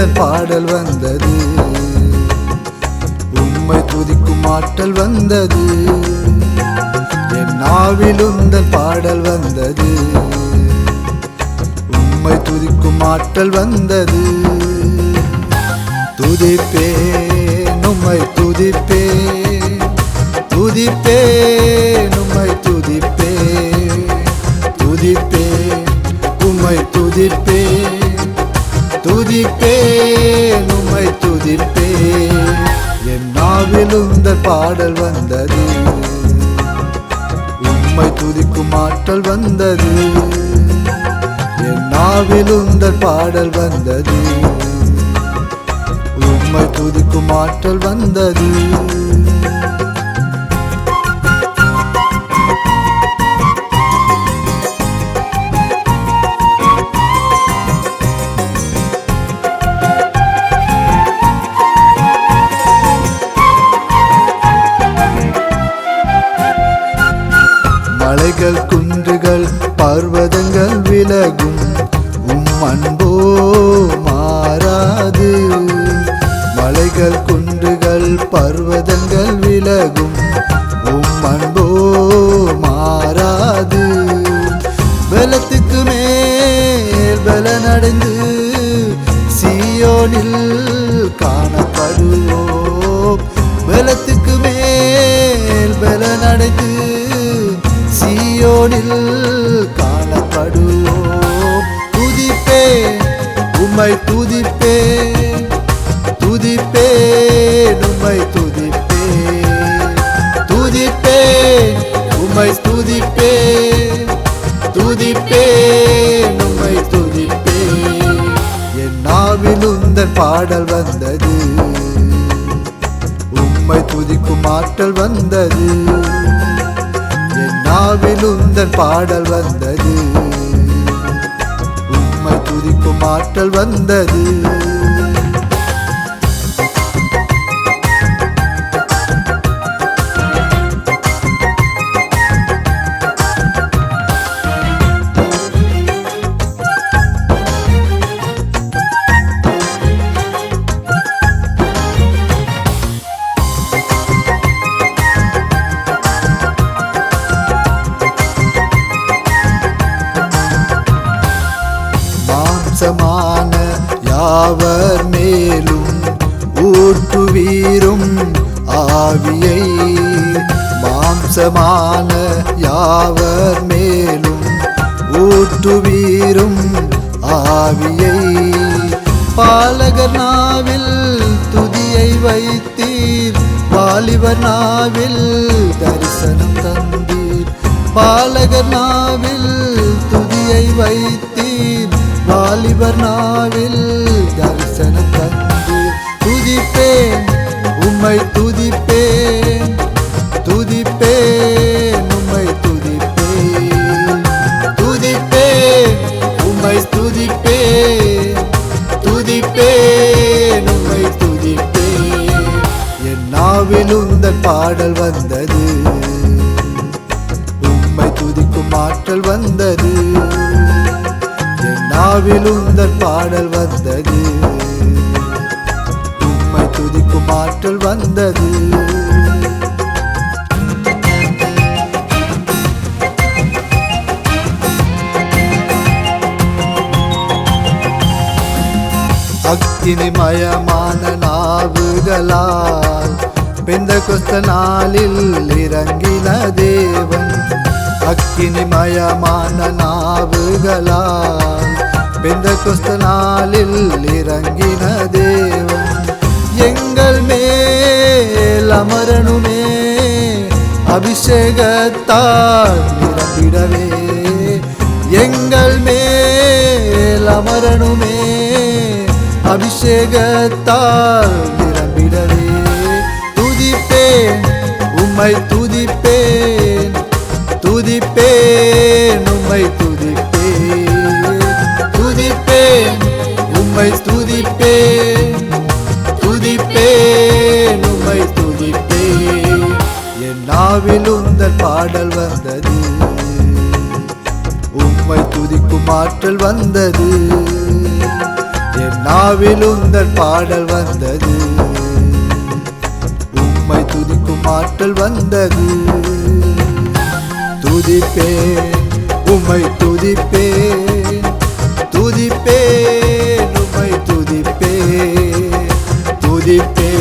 உந்தன் பாடல் வந்தது, உம்மை துதிக்கும் ஆற்றல் வந்தது. என் நாவில் உந்தன் பாடல் வந்தது, உம்மை துதிக்கும் ஆற்றல் வந்தது. துதிப்பேன் உம்மை துதிப்பேன், துதிப்பேன் உம்மை துதிப்பேன், துதிப்பேன் உம்மை துதிப்பேன், துதிப்பேன் உம்மை துதிப்பேன். என் நாவில் உந்தன் பாடல் வந்தது, உம்மை துதிக்கும் ஆற்றல் வந்தது. என் நாவில் உந்தன் பாடல் வந்தது, உம்மை துதிக்கும் ஆற்றல் வந்தது. மலைகள் குன்றுகள் பர்வதங்கள் விலகும், உம் அன்போ மாறாது. மலைகள் குன்றுகள் பர்வதங்கள் விலகும், உம் அன்போ மாறாது. பலத்துக்கு மேல் பலனடைந்து சீயோனில் காணப்படுவோம். பலத்துக்கு மேல் பலனடைந்து சீயோனில் காணப்படுவோம். துதிப்பேன் உம்மை துதிப்பேன், துதிப்பேன் உம்மை துதிப்பேன், துதிப்பேன் உம்மை துதிப்பேன், துதிப்பேன் உம்மை துதிப்பேன். என் நாவில் உந்தன் பாடல் வந்தது, உம்மை துதிக்கும் ஆற்றல் வந்தது. என் நாவில் உந்தன் பாடல் வந்தது, உம்மை துதிக்கும் ஆற்றல் வந்தது. மாம்சமான யாவர் மேலும் ஊற்றுவீரும் ஆவியை, மாம்சமான யாவர் மேலும் ஊற்றுவீரும் ஆவியை. பாலகர் நாவில் துதியை வைத்தீர், வாலிபர் நாவில் தரிசனம் தந்தீர். பாலகர் நாவில் துதியை வைத்தீர், வாலிபர் நாவில் தரிசனம் தந்து. துதிப்பேன் உம்மை துதிப்பேன், துதிப்பேன் உம்மை துதிப்பேன், துதிப்பேன் உம்மை துதிப்பேன், துதிப்பேன் உம்மை துதிப்பேன். என் நாவில் உந்தன் பாடல் வந்தது, உம்மை துதிக்கும் ஆற்றல் வந்தது. என் நாவில் உந்தன் பாடல் வந்தது, உம்மை துதிக்கும் ஆற்றல் வந்தது. அக்கினிமயமான நாவுகளால் பெந்தெகொஸ்த நாளில் இறங்கின தேவன். அக்கினிமயமான நாவுகளால் பெந்தெகொஸ்த நாளில் இறங்கின தேவன். எங்கள் மேல் அமரனுமே அபிஷேகத்தால் நிரம்பிடவே, எங்கள் மேல் அமரனுமே அபிஷேகத்தால் நிரம்பிடவே. துதிப்பேன் உம்மை துதிப்பேன், துதிப்பேன் உம்மை துதிப்பேன், துதிப்பேன் உம்மை துதிப்பேன், துதிப்பேன் உம்மை துதிப்பேன். என் நாவில் உந்தன் பாடல் வந்தது, உம்மை துதிக்கும் ஆற்றல் வந்தது. என் நாவில் உந்தன் பாடல் வந்தது, உம்மை துதிக்கும் ஆற்றல் வந்தது. துதிப்பேன் உம்மை துதிப்பேன், துதிப்பேன் உம்மை துதிப்பேன், துதிப்பேன்